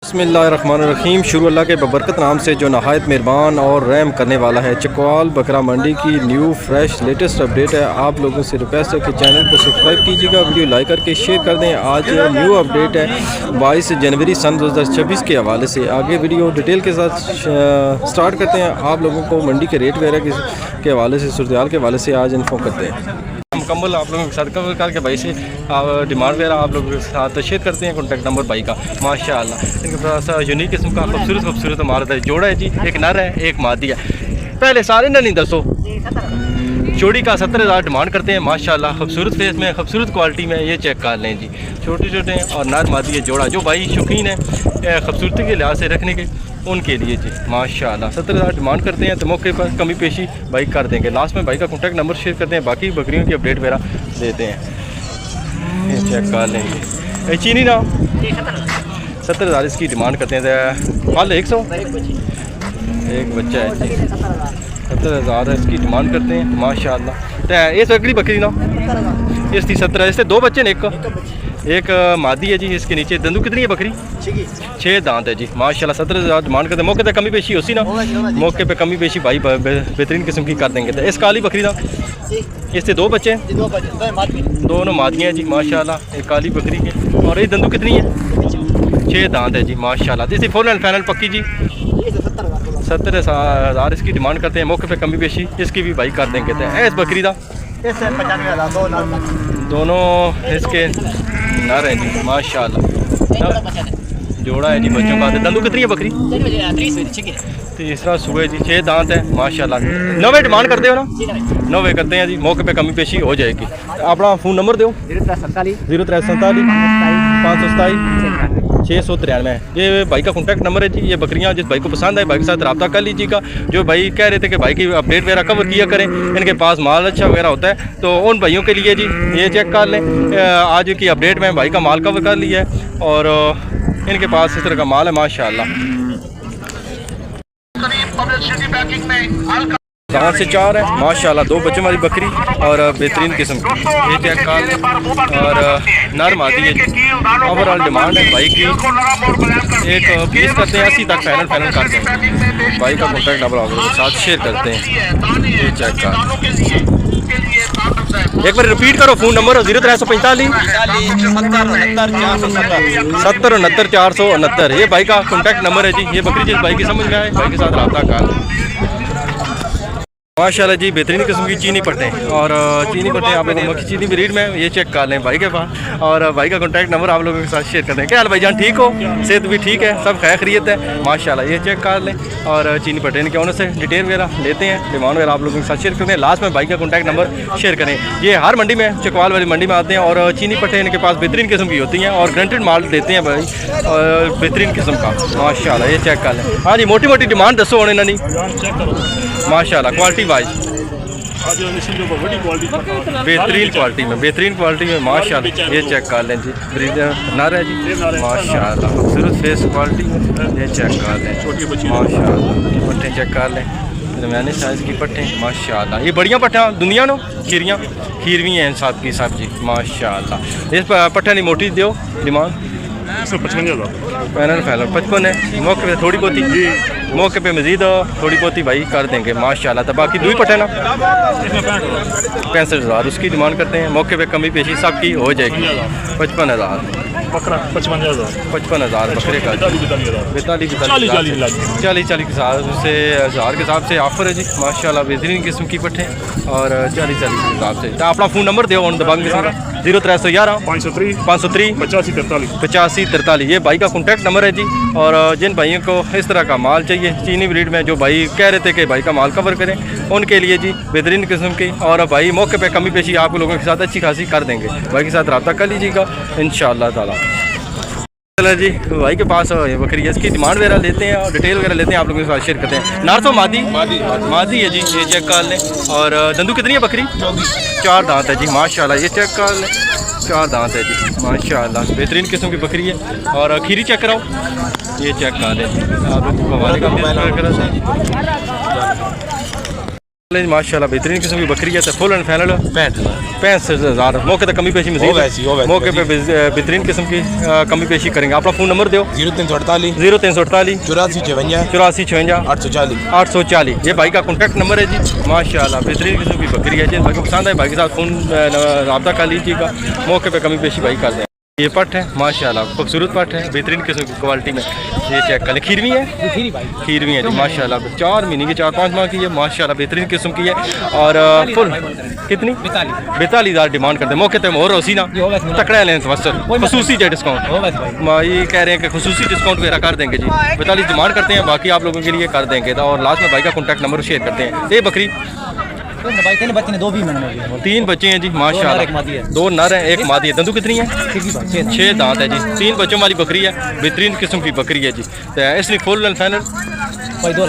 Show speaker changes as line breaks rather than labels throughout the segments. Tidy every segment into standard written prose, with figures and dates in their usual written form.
बिस्मिल्लाहिर्रहमानिर्रहीम। शुरू अल्लाह के बबरकत नाम से जो नहायत मेहरबान और रहम करने वाला है। चकवाल बकरा मंडी की न्यू फ्रेश लेटेस्ट अपडेट है। आप लोगों से रिक्वेस्ट है कि चैनल को सब्सक्राइब कीजिएगा, वीडियो लाइक करके शेयर कर दें। आज न्यू अपडेट है 22 जनवरी सन 2026 के हवाले से। आगे वीडियो डिटेल के साथ स्टार्ट करते हैं। आप लोगों को मंडी के रेट वगैरह के हवाले से, सूरत के हवाले से आज इन्फॉर्म करते हैं। मुकम्मल आप लोगों के साथ कवर करके भाई से डिमांड वगैरह आप लोगों के साथ शेयर करते हैं। कॉन्टैक्ट नंबर भाई का माशाल्लाह इनके पास यूनिक किस्म का खूबसूरत हमारा जोड़ा है जी। एक नर है, एक मादी है। पहले सारे नर नहीं दसो। जोड़ी का 70,000 डिमांड करते हैं माशाल्लाह। खूबसूरत फेस में, खूबसूरत क्वालिटी में, ये चेक कर लें जी। छोटे छोटे और नर मादी है जोड़ा। जो भाई शौकीन है खूबसूरती के लिहाज से रखने के, उनके लिए जी माशाल्लाह 70,000 डिमांड करते हैं। तो मौके पर कमी पेशी भाई कर देंगे। लास्ट में भाई का कॉन्टैक्ट नंबर शेयर करते हैं। बाकी बकरियों की अपडेट वगैरह देते हैं। ये चेक कर लेंगे। ये चीनी ना 70,000 इसकी डिमांड करते हैं। माल 100 एक बच्चा है जी। 70,000 इसकी डिमांड करते हैं माशाल्लाह। तो ये अगली बकरी ना इसकी 17, इससे 2 बच्चे ने, एक मादी है जी। इसके नीचे दंदू कितनी है बकरी? 6 दांत है जी माशाल्लाह। 70,000 डिमांड करते हैं। मौके पे कमी पेशी होती ना, मौके पे कमी पेशी भाई बेहतरीन किस्म की कर देंगे। तो इस काली बकरी ना इससे 2 बच्चे हैं, दोनों मादियाँ जी माशाल्लाह। एक काली बकरी के। और ये दंदू कितनी है? 6 दांत है जी माशाल्लाह। इसी फुल एंड फाइनल पक्की जी 70,000 इसकी डिमांड करते हैं। मौके पे कमी पेशी इसकी भी भाई कर देंगे। तो इस बकरी का 95,000 दोनों इसके नर हैं जी माशाल्लाह। जोड़ा है जी बच्चों का। दंदू कितनी है बकरी? तीसरा सुबह जी। 6 दांत है माशाल्लाह। 90 डिमांड करते हो ना? 90 करते हैं जी। मौके पे कमी पेशी हो जाएगी। अपना फ़ोन नंबर दो। 0347 527 693। ये भाई का कॉन्टैक्ट नंबर है जी। ये बकरियां जिस भाई को पसंद है भाई के साथ रब्ता कर लीजिएगा। जो भाई कह रहे थे कि भाई की अपडेट वगैरह कवर किया करें, इनके पास माल अच्छा वगैरह होता है, तो उन भाइयों के लिए जी ये चेक कर लें। आज की अपडेट में भाई का माल कवर कर लिया है और इनके पास इस तरह का माल है माशाल्लाह। 4 से 4 है माशाल्लाह। 2 बच्चों वाली बकरी और बेहतरीन किस्म की ये चेक कर। और नर मादी है। ओवरऑल डिमांड है भाई की एक 20 करते हैं, 80 तक फाइनल करते हैं। भाई का कॉन्टैक्ट नंबर आप लोगों के साथ शेयर करते हैं। ये चेक कर। एक बार रिपीट करो फ़ोन नंबर 0345 70 69 469। ये भाई का कॉन्टैक्ट नंबर है जी। ये बकरी जिस भाई की समझ में आए भाई के साथ रब्ता कर माशाल्लाह जी। बेहतरीन किस्म की चीनी पट्टे और चीनी पट्टे आप लोगों की चीनी ब्रीड में ये चेक कर लें भाई के पास। और भाई का कॉन्टैक्ट नंबर आप लोगों के साथ शेयर कर दें। क्या हाल भाईजान, ठीक हो? सेहत भी ठीक है, सब खैर खैरियत है माशाल्लाह। ये चेक कर लें और चीनी पट्टे इनके ऑनर से डिटेल वगैरह लेते हैं, डिमांड वगैरह आप लोगों के साथ शेयर करते हैं। लास्ट में भाई का कॉन्टैक्ट नंबर शेयर करें। ये हर मंडी में, चकवाल वाली मंडी में आते हैं और चीनी पट्टे इनके पास बेहतरीन किस्म की होती हैं और ग्रंटेड माल देते हैं भाई और बेहतरीन किस्म का माशाल्लाह। ये चेक कर लें। हाँ जी, मोटी मोटी डिमांड दसो होने नहीं माशाल्लाह। क्वालिटी वाइज बेहतरीन क्वालिटी में माशाल्लाह। ये चेक कर लें जी। ब्रीडर नर है जी माशाल्लाह। खूबसूरत फेस क्वालिटी ये चेक कर लें माशाल्लाह। पट्टे चेक कर लें, दरमियाने साइज़ की पट्टे माशाल्लाह। ये बढ़िया पट्टा दुनिया नो खीरवी हैं साथ की सब जी माशाल्लाह। इस पट्टे की मोटी दो डिमांड 55,000 फाइनल 55 है। मौके पे थोड़ी बहुती जी, मौके पे मजीद थोड़ी बहुती भाई कर देंगे माशाल्लाह। तो बाकी 2 पट्टे ना 65,000 उसकी डिमांड करते हैं। मौके पे कमी पेशी सब की हो जाएगी। 55,000
बकरा
55,000 बकरे का 40,000 से हज़ार के हिसाब से ऑफर है जी माशाल्लाह। बेहतरीन किस्म की पट्टे और 40,000 के हिसाब से। तो अपना फ़ोन नंबर दो ऑन दबांगे 0311 503 85 43। ये भाई का कॉन्टैक्ट नंबर है जी। और जिन भाइयों को इस तरह का माल चाहिए चीनी ब्रीड में, जो भाई कह रहे थे कि भाई का माल कवर करें, उनके लिए जी बेहतरीन किस्म की। और भाई मौके पे कमी पेशी आप लोगों के साथ अच्छी खासी कर देंगे। भाई के साथ रब्ता कर लीजिएगा इंशाअल्लाह ताला। चलो जी, भाई के पास बकरी है, इसकी डिमांड वगैरह लेते हैं और डिटेल वगैरह लेते हैं, आप लोगों के साथ शेयर करते हैं। नारसो मादी है जी। ये चेक कर लें। और दंदू कितनी है बकरी? 4 दांत है जी माशाल्लाह। ये चेक कर लें, 4 दांत है जी माशाल्लाह। बेहतरीन किस्म की बकरी है। और खीरी चेक कराओ, ये चेक कर लें। आप लोग हमारे का माशाल्लाह बेहतरीन किस्म की बकरी है। फुल एंड फाइनल 65,000 मौके तक कमी पेशी मजीद मौके पे बेहतरीन किस्म की कमी पेशी करेंगे। अपना फ़ोन नंबर दो
0348
84 54 840। ये भाई का कॉन्टैक्ट नंबर है जी। माशाल्लाह बेहतरीन किस्म की बकरी है जी। भाई को पसंद है भाई के साथ फ़ोन रब्ता कर लीजिएगा। मौके पे कमी पेशी भाई कर दें। ये पट है माशाल्लाह खूबसूरत पट है बेहतरीन किस्म की क्वालिटी में। ये चेक कर लें। खीरवी है खीरवी है जी माशाल्लाह 4 महीने की 4-5 माह की है माशाल्लाह बेहतरीन किस्म की है। और फुल कितनी 42,000 डिमांड करते हैं। मौके पे और होसी ना तकड़ा लेंस वस्तर खसूसी डिस्काउंट ये कह रहे हैं कि खसूसी डिस्काउंट वगैरह कर देंगे जी। 42 डिमांड करते हैं बाकी आप लोगों के लिए कर देंगे। और लास्ट में भाई का कॉन्टैक्ट नंबर शेयर करते हैं। ये बकरी
3 बच्चे ने 2 भी मैंने
3 बच्चे हैं जी माशाल्लाह 2 नर हैं 1 मादी है। दंदू कितनी है 6 दांत है जी। 3 बच्चों वाली बकरी है बेहतरीन किस्म की बकरी है जी। तो इसलिए फुल एंड फाइनल
भाई 2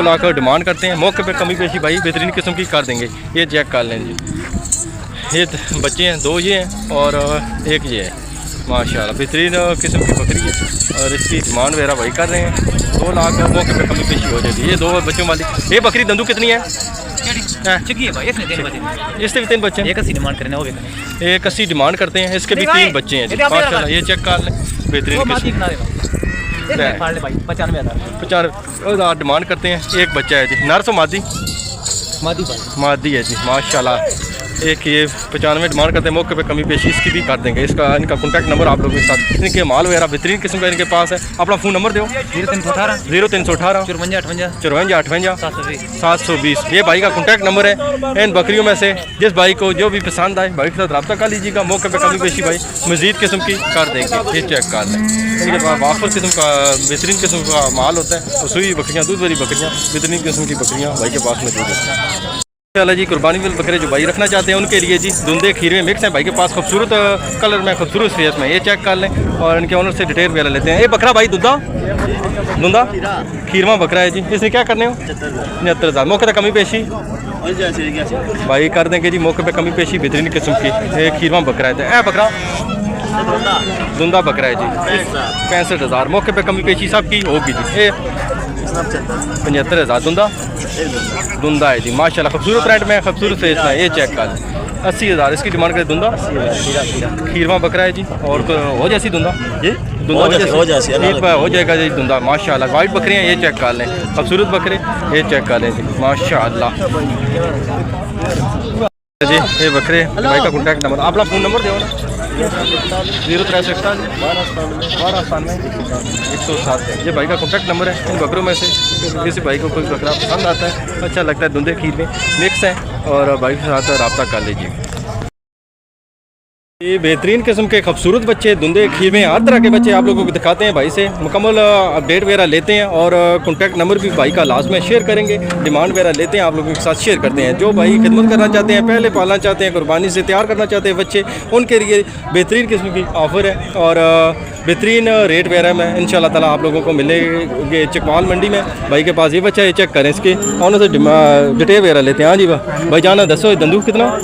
लाख डिमांड करते हैं। मौके पे कमी पेशी भाई बेहतरीन किस्म की कर देंगे। ये चेक कर लें जी। ये बच्चे हैं 2 ये हैं और 1 ये है माशाल्लाह बेहतरीन किस्म की बकरी है। और इसकी डिमांड वगैरह भाई कर रहे हैं 2 लाख मौके पे कमी पेशी हो जाएगी। ये 2 बच्चों वाली ये बकरी दंदू कितनी है इससे भी 3 बच्चे हैं।
81 डिमांड करने
81 डिमांड करते हैं। इसके भी 3 बच्चे हैं जी माशाल्लाह। ये चेक कर लें बेहतरीन 95,000 डिमांड करते हैं। 1 बच्चा है जी। नर तो मादी है जी माशाल्लाह। एक ये 95 डिमांड करते हैं। मौके पे कमी पेशी इसकी भी कर देंगे। इसका इनका कॉन्टैक्ट नंबर आप लोगों के साथ इनके माल वगैरह बेहतरीन किस्म का इनके पास है। अपना फ़ोन नंबर दो
0318
54 58 720। ये भाई का कॉन्टैक्ट नंबर है। इन बकरियों में से जिस भाई को जो भी पसंद आए भाई के साथ रब्ता कर लीजिएगा। मौके पे कमी पेशी भाई मजीद किस्म की कर देंगे। ये चेक कर लें। इनके पास वाफर किस्म का बेहतरीन किस्म का माल होता है। और सुई बकरियाँ दूध वाली बकरियाँ बेहतरीन किस्म की बकरियाँ भाई के पास मौजूद है। जी कुर्बानी वाले बकरे जो भाई रखना चाहते हैं उनके लिए जी धुंधे खीरवे मिक्स हैं भाई के पास खूबसूरत कलर में खूबसूरत फेस में। ये चेक कर लें और इनके ऑनर से डिटेल वगैरह लेते हैं। ये बकरा भाई धुंधा खीरवा बकरा है जी। इसने क्या करने हो 79,000 मौके पर कमी पेशी भाई कर देंगे जी। मौके पे कमी पेशी बेहतरीन किस्म की। ये खीरवा बकरा है। ए बकरा धुंधा बकरा है जी 65,000 मौके पे कमी पेशी सब की होगी जी। ये 75,000 धुंधा है जी माशाल्लाह खूबसूरत प्रिंट में खूबसूरत फेस में। ये चेक कर 80,000 इसकी डिमांड करें। धुंधा खीरवा बकरा है जी। और हो जैसी धुंधा हो जाएगा जी धुंधा माशाल्लाह। वाइट बकरियाँ ये चेक कर लें खूबसूरत बकरे ये चेक कर लें जी माशाल्लाह जी। ये बकरे भाई का कॉन्टैक्ट नंबर अपना फ़ोन नंबर दो ना 0361 107। ये भाई का कॉन्टैक्ट नंबर है। इन बकरों में से किसी भाई को कोई बकरा पसंद आता है अच्छा लगता है धुंधे खीर में मिक्स है और भाई के साथ रब्ता कर लीजिए। ये बेहतरीन किस्म के खूबसूरत बच्चे धुंधे खीर में हर तरह के बच्चे आप लोगों को दिखाते हैं। भाई से मुकम्मल अपडेट वगैरह लेते हैं और कॉन्टैक्ट नंबर भी भाई का लास्ट में शेयर करेंगे। डिमांड वगैरह लेते हैं आप लोगों के साथ शेयर करते हैं। जो भाई खिदमत करना चाहते हैं पहले पालना चाहते हैं कुर्बानी से तैयार करना चाहते हैं बच्चे उनके लिए बेहतरीन किस्म की ऑफ़र है। और बेहतरीन रेट वगैरह में इंशाल्लाह ताला आप लोगों को मिलेंगे चकवाल मंडी में। भाई के पास ये बच्चा है चेक करें इसके ऑनर से डिटेल वगैरह लेते हैं। हाँ जी भाई जाना दसो दंदू कितना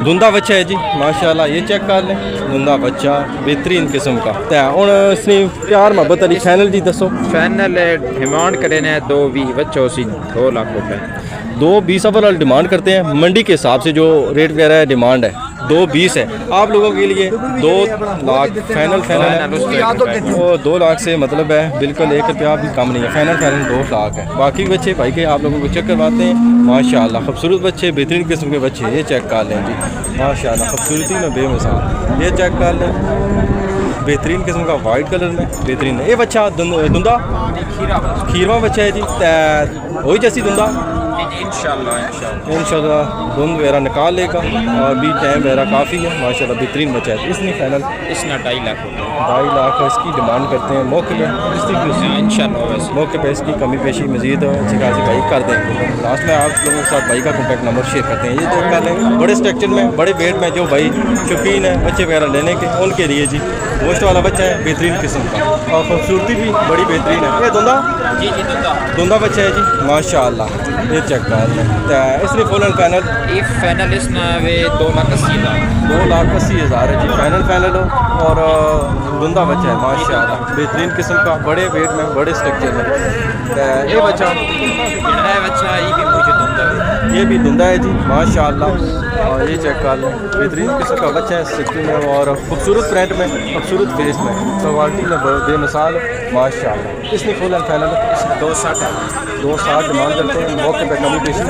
धुंधा बच्चा है जी माशाल्लाह। ये चेक कर लें धुंधा बच्चा बेहतरीन किस्म का। तो हूँ इसने प्यार मोहब्बत वाली फाइनल जी दसो
फाइनल डिमांड करे ने 220 बच्चों से 2 लाख रुपए
220 ओवरऑल डिमांड करते हैं। मंडी के हिसाब से जो रेट वगैरह है डिमांड है 220 है। आप लोगों के लिए 2 लाख फाइनल है। वो 2 लाख से मतलब है बिल्कुल 1 रुपया भी कम नहीं है। फाइनल 2 लाख है। बाकी बच्चे भाई के आप लोगों को चेक करवाते हैं माशाल्लाह खूबसूरत बच्चे बेहतरीन किस्म के बच्चे। ये चेक कर लें जी माशाल्लाह खूबसूरती में बेमिसाल। ये चेक कर लें बेहतरीन किस्म का वाइट कलर में बेहतरीन है। ये बच्चा धुंधा खीरवा बच्चा है जी। वही जैसी धुंधा इंशाल्लाह धुंध वगैरह निकाल लेगा और भी टाइम वगैरह काफ़ी है माशाल्लाह बेहतरीन बच्चा है। इसने फाइनल
इसने
2.5 लाख इसकी डिमांड करते हैं। मौके पे इंशाल्लाह मौके पे इसकी कमी पेशी मजीद अच्छी खासी भाई कर देंगे। लास्ट में आप लोगों के साथ भाई का कॉन्टैक्ट नंबर शेयर करते हैं। ये चेक कर लेंगे बड़े स्ट्रक्चर में बड़े वेट में जो भाई शौकीन है बच्चे वगैरह लेने के उनके लिए जी गोश्त वाला बच्चा है बेहतरीन किस्म का और खूबसूरती भी बड़ी बेहतरीन है। ये धुंधा बच्चा है जी माशाल्लाह। ये चेक कर इसलिए फुल एंड फाइनल
इसने 2 लाख 80 हज़ार
2,80,000 है जी फाइनल हो। और धुंधा बच्चा है माशाल्लाह, बेहतरीन किस्म का, बड़े वेट में, बड़े स्ट्रक्चर में। ये बच्चा ये भी धुंधा है जी माशाल्लाह। और ये चेक कर लें, बेहतरीन किस्म का बच्चा है स्ट्रक्चर में और खूबसूरत प्रिंट में, खूबसूरत फेस में, क्वालिटी में बेमिसाल माशाल्लाह। इसमें फुल एंड फाइनल 260 डिमांड करते हैं, मौके पर कमी पेशी।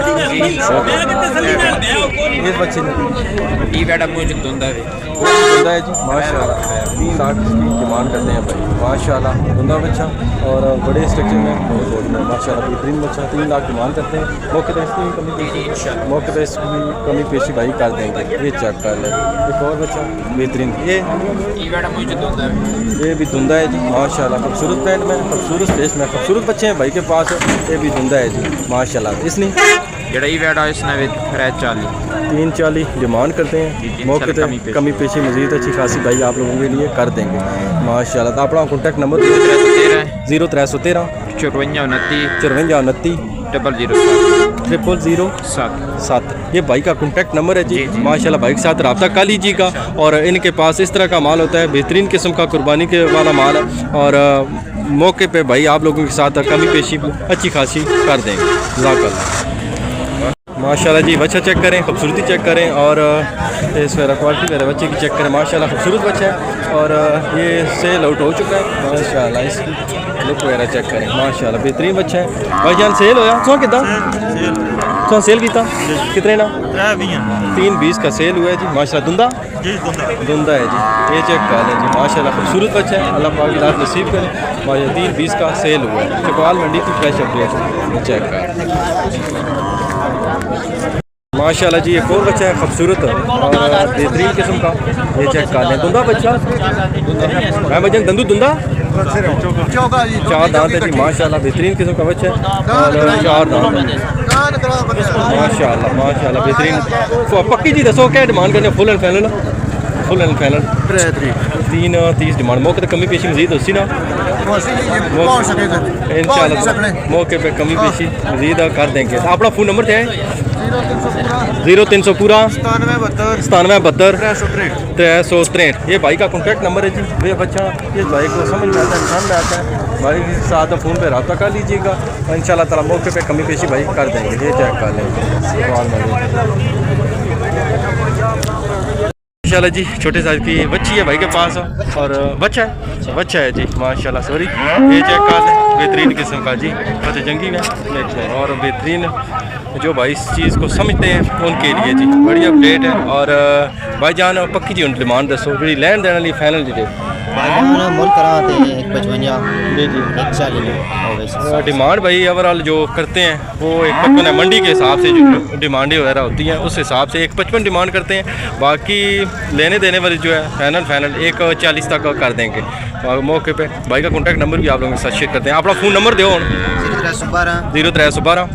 ये बच्चे धुंधा है जी माशाल्लाह, 3 लाख की डिमांड करते हैं भाई माशाल्लाह। धुंधा बच्चा और बड़े स्ट्रक्चर में माशाल्लाह, बेहतरीन बच्चा, 3 लाख डिमांड करते हैं। मौके पर इसकी कमी पेशी, मौके पर इसकी कमी पेशी भाई कर देंगे। ये चेक कर लें, एक और बच्चा बेहतरीन, ये भी धुंधा है जी माशाल्लाह, खूबसूरत पैंट में, खूबसूरत फेस में, खूबसूरत बच्चे हैं भाई के पास। ये भी धुंधा है जी माशाल्लाह। इसने 340 डिमांड करते हैं, मौके पर कमी पेशी मजीद अच्छी खासी भाई आप लोगों के लिए कर देंगे माशाल्लाह। तो अपना कॉन्टैक्ट नंबर 0313 5429 00007। ये भाई का कॉन्टैक्ट नंबर है जी माशाल्लाह। भाई के साथ रब्ता कर लीजिएगा। और इनके पास इस तरह का माल होता है, बेहतरीन किस्म का कुर्बानी के वाला माल है। और मौके पे भाई आप लोगों के साथ कमी पेशी अच्छी खासी कर देंगे। जज़ाकल्लाह माशाल्लाह जी। बच्चा चेक करें, खूबसूरती चेक करें और इस वगैरह क्वालिटी वगैरह बच्चे की चेक करें माशाल्लाह। खूबसूरत बच्चा है और ये सेल आउट हो चुका है माशाल्लाह। इसकी लुक वगैरह चेक करें माशाल्लाह, बेहतरीन बच्चा है भाई जान। सेल होया सो कितना तो सेल किया कितने ना 320 का सेल हुआ है जी माशाल्लाह। धुंधा है जी, ये चेक कर लें जी माशाल्लाह, खूबसूरत बच्चा है, अल्लाह पाक लाख नसीब करे माशाल्लाह। 320 का सेल हुआ है, चकवाल मंडी की फ्रेश अपडेट चेक कर माशाल्लाह जी। एक और बच्चा है खूबसूरत और बेहतरीन किस्म का, ये चेक कर लें। धुंधा बच्चा मैं बजन दंदू धुंधा 4 दांत है जी माशाल्लाह, बेहतरीन किस्म का बच्चा है और 4 दांत माशाल्लाह माशाल्लाह बेहतरीन। पक्की जी दसो क्या डिमांड करने? फुल एंड फाइनल 330 डिमांड, मौके पर कमी पेशी मजीद होती ना इंशाल्लाह, मौके पे कमी पेशी मजीद कर देंगे। अपना फ़ोन नंबर क्या है? 0300 पूरा 9772 363। ये भाई का कॉन्टैक्ट नंबर है जी। ये बच्चा ये भाई को समझ में आता है, ध्यान में आता है, भाई के साथ फ़ोन पे रब्ता कर लीजिएगा इंशाल्लाह ताला। मौके पे कमी पेशी भाई कर देंगे। ये चेक कर लेंगे माशाल्लाह जी। छोटे साइज की बच्ची है भाई के पास और बच्चा है जी माशाल्लाह। सॉरी, ये चेक कर लें, बेहतरीन किस्म का जी बच्चा जंगी में और बेहतरीन जो भाई इस चीज़ को समझते हैं उनके लिए जी बड़ी अपडेट है। और भाई जान पक्की जी डिमांड दसो जी लैन देने वाली फाइनल डिटेल डिमांड भाई ओवरऑल जो करते हैं वो 155 है, मंडी के हिसाब से जो डिमांडें वगैरह होती हैं उस हिसाब से 155 डिमांड करते हैं। बाकी लेने देने वाली जो है फाइनल 140 तक कर देंगे मौके पे। भाई का कॉन्टैक्ट नंबर भी आप लोगों के साथ शेयर करते हैं। अपना फ़ोन नंबर दो 0312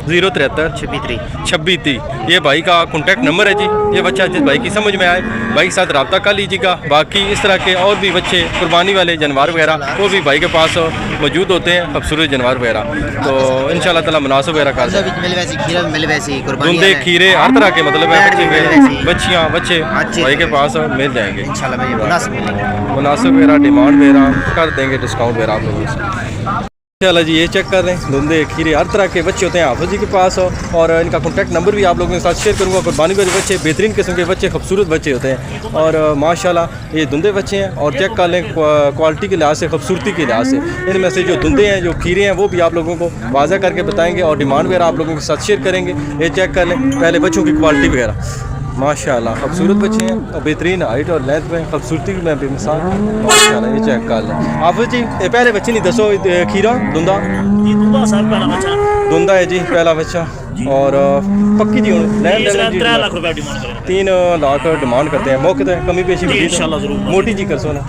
073 26 ये भाई का कॉन्टैक्ट नंबर है जी। ये बच्चा जिस भाई की समझ में आए भाई के साथ रब्ता कर लीजिएगा। बाकी इस तरह के और भी बच्चे कुर्बानी वाले जानवर वगैरह वो भी भाई के पास मौजूद होते हैं, खूबसूरत जानवर वगैरह। तो इंशाल्लाह ताला मुनासिब वगैरह कर धुंधे खीरे हर तरह के मतलब है बच्चियाँ बच्चे भाई के पास मिल जाएंगे मुनासिब वगैरह डिमांड वगैरह कर देंगे, डिस्काउंट वगैरह आप लोगों से। चलो जी ये चेक कर रहे हैं, धुंधे खीरे हर तरह के बच्चे होते हैं हाफिज़ जी के पास और इनका कॉन्टैक्ट नंबर भी आप लोगों के साथ शेयर करूंगा। कुर्बानी वाले बच्चे बेहतरीन किस्म के बच्चे खूबसूरत बच्चे होते हैं और माशाल्लाह ये धुंधे बच्चे हैं। और चेक कर लें क्वालिटी के लिहाज से, खूबसूरती के लिहाज से, इनमें से जो धुंधे हैं जो खीरे हैं वो भी आप लोगों को वाज़ा करके बताएँगे और डिमांड वगैरह आप लोगों के साथ शेयर करेंगे। ये चेक कर लें पहले बच्चों की क्वालिटी वगैरह माशाल्लाह खूबसूरत बच्चे हैं और बेहतरीन हाइट और लेंथ में खूबसूरती में बेमिसाल माशाल्लाह। ये चेक कर लें आप जी। पहले बच्चे नहीं दसो खीरा धुंधा है जी पहला बच्चा और पक्की जी 3 लाख डिमांड करते हैं। मौके पर कमी पेशी मोटी जी कर सो ना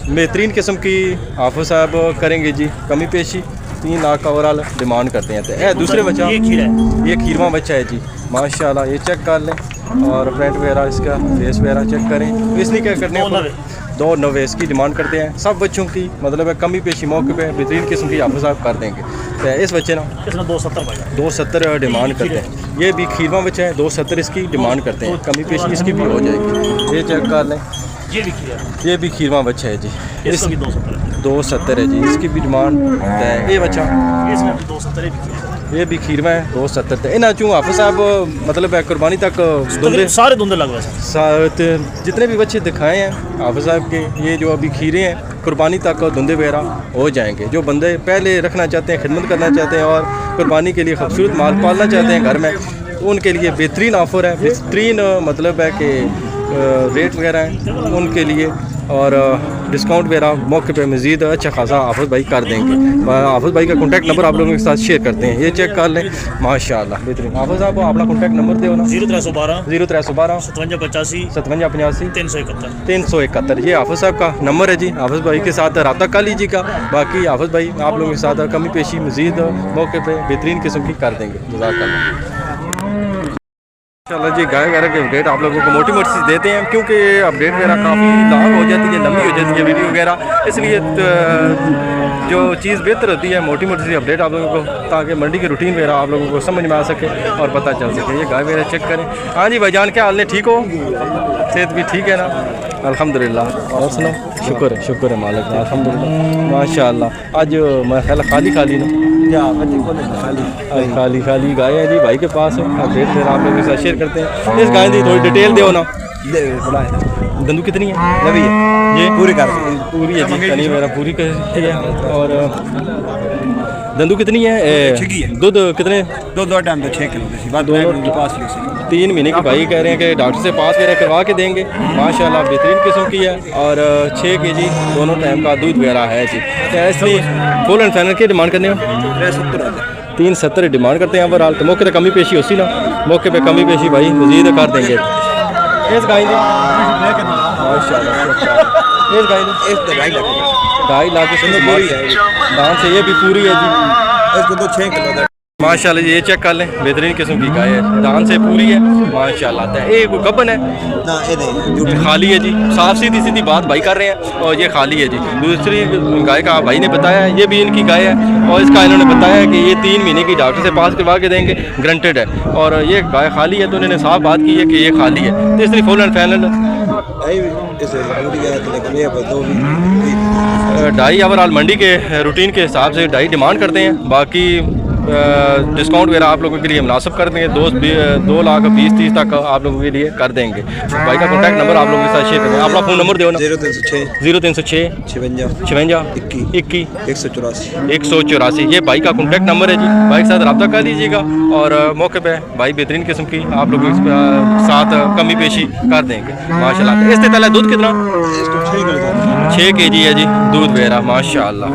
बेहतरीन किस्म की हाफिज़ साहब करेंगे जी कमी पेशी 3 लाख का ओवरऑल डिमांड करते हैं। तो दूसरे बच्चा ये खीरवा बच्चा है जी माशाल्लाह। ये चेक कर लें और प्रिंट वगैरह इसका फेस वगैरह चेक करें। इसलिए क्या करने 290 इसकी डिमांड करते हैं। सब बच्चों की मतलब है कमी पेशी मौके पे बेहतरीन किस्म की हाफिज़ साहब कर देंगे। तो इस बच्चे ना
इसमें
270 डिमांड करते हैं। ये भी खीरवा बच्चा है, 270 इसकी डिमांड करते हैं। कमी पेशी इसकी भी हो जाएगी। ये चेक कर लें, ये भी खीरवा बच्चा है जी,
इसका भी
270 है जी, इसकी भी डिमांड है। ये बच्चा
इसमें 270
ये भी खीरवा है, 270 है। इन्हें चूँ हाफिज़ साहब मतलब है कुर्बानी तक धुंधे
सारे धुंधे लग रहे हैं।
जितने भी बच्चे दिखाए हैं हाफिज़ साहब के, ये जो अभी खीरे हैं कुर्बानी तक धुंधे वगैरह हो जाएंगे। जो बंदे पहले रखना चाहते हैं, खिदमत करना चाहते हैं और कुर्बानी के लिए खूबसूरत माल पालना चाहते हैं घर में, उनके लिए बेहतरीन ऑफ़र है, बेहतरीन मतलब है कि रेट वगैरह हैं उनके लिए, और डिस्काउंट वगैरह मौके पे मज़ीद अच्छा खासा हाफिज़ भाई कर देंगे। हाफिज़ भाई का कॉन्टैक्ट नंबर आप लोगों के साथ शेयर करते हैं। ये चेक कर लें, माशाल्लाह बेहतरीन। हाफिज़ साहब अपना कॉन्टैक्ट नंबर दो ना।
0312
0312
5785
5785
371
371। ये हाफिज़ साहब का नंबर है जी। हाफिज़ भाई के साथ रब्ता कर लीजिएगा। बाकी हाफिज़ भाई आप लोगों के साथ कमी पेशी मज़ीद मौके पे बेहतरीन किस्म की कर देंगे। जज़ाकल्लाह। इंशाल्लाह जी गाय वगैरह के अपडेट आप लोगों को मोटी मोटी सी देते हैं, क्योंकि अपडेट वगैरह काफ़ी लॉन्ग हो जाती है, लंबी हो जाती है वीडियो वगैरह, इसलिए जो चीज़ बेहतर होती है मोटी मोटी सी अपडेट आप लोगों को, ताकि मंडी की रूटीन वगैरह आप लोगों को समझ में आ सके और पता चल सके। ये गाय वगैरह चेक करें। हाँ जी भाईजान, क्या हाल है? ठीक हो? सेहत भी ठीक है ना? अल्हम्दुलिल्लाह। और सुनो, शुक्र है मालिक का, अल्हम्दुलिल्लाह माशाअल्लाह। आज मैं ख्याल खाली ना खाली गाय है जी भाई के पास है। अपडेट फिर आप लोगों के साथ शेयर करते हैं। इस गाय की थोड़ी डिटेल दो ना। दंदू कितनी है? ये पूरी है जी, कनी मेरा पूरी है। और दंदू कितनी है? दूध कितने?
दो टाइम तो 6 किलो
3 महीने की भाई कह रहे हैं कि डॉक्टर से पास वगैरह करवा के देंगे। माशाल्लाह बेहतरीन किस्म की है और 6 kg दोनों टाइम का दूध वगैरह है जी। इसलिए फुल एंड फाइनल की डिमांड करने हो 370 डिमांड करते हैं। ओवरऑल तो मौके पर कमी पेशी होती ना, मौके पे कमी पेशी भाई मज़ीद कर देंगे। इस गाय की माशाल्लाह इस गाय की 2.5 लाख पूरी है दाम से, ये भी पूरी है जी।
इसको तो 6 किलो
माशाल्लाह जी। ये चेक कर लें, बेहतरीन किस्म की गाय है, दान से पूरी है माशाल्लाह। ये कोई गबन है
ना, ये
खाली है जी, साफ सीधी बात भाई कर रहे हैं। और ये खाली है जी। दूसरी गाय का भाई ने बताया है, ये भी इनकी गाय है और इसका इन्होंने बताया है कि ये 3 महीने की डॉक्टर से पास करवा के देंगे, ग्रंटेड है। और ये गाय खाली है तो उन्होंने साफ बात की है कि ये खाली है, तो इसलिए फुल एंड फाइनल 2.5 ओवरऑल मंडी के रूटीन के हिसाब से 2.5 डिमांड करते हैं। बाकी डिस्काउंट वगैरह आप लोगों के लिए मुनासिब कर देंगे। 2,20,30 तक आप लोगों के लिए कर देंगे। भाई का कॉन्टैक्ट नंबर आप लोगों के साथ शेयर करें। अपना फ़ोन नंबर दो ना। 0306 56 21 184। ये भाई का कॉन्टैक्ट नंबर है जी। भाई के साथ रब्ता कर लीजिएगा और मौके पे भाई बेहतरीन किस्म की आप लोगों के साथ कमी पेशी कर देंगे माशाल्लाह। इससे पहले दूध कितना? 6 kg है जी दूध वगैरह माशाल्लाह।